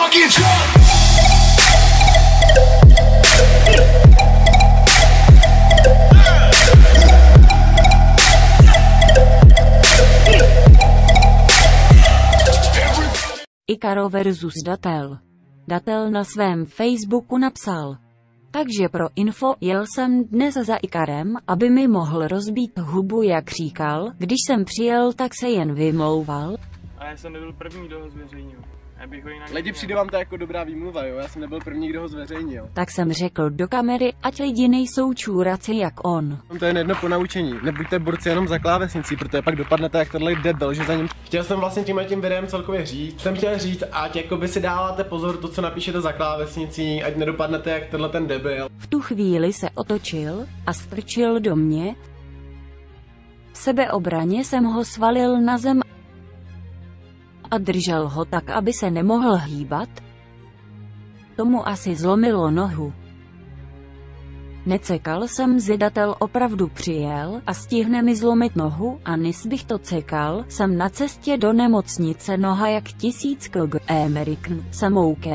fucking drunk. Ikaro versus Datel. Datel na svém Facebooku napsal: takže pro info, jel jsem dnes za Ikarem, aby mi mohl rozbít hubu, jak říkal, když jsem přijel, tak se jen vymlouval. A já jsem nebyl první, kdo ho zveřejnil. Lidi, přijde vám to jako dobrá výmluva, jo? Já jsem nebyl první, kdo ho zveřejnil. Tak jsem řekl do kamery, ať lidi nejsou čůraci jak on. To je jedno ponaučení. Nebuďte borci jenom za klávesnicí, protože pak dopadnete jak tenhle debil, že za ním. Chtěl jsem vlastně tím videem celkově říct. Jsem chtěl říct, ať jakoby si dáváte pozor to, co napíšete za klávesnicí, ať nedopadnete jak tenhle ten debil. V tu chvíli se otočil a strčil do mě. V sebeobraně jsem ho svalil na zem a držel ho tak, aby se nemohl hýbat. Tomu asi zlomilo nohu. Necekal jsem, Datel opravdu přijel a stihne mi zlomit nohu, a než bych to cekal, jsem na cestě do nemocnice, noha jak 1000 kg. American, jsem OK.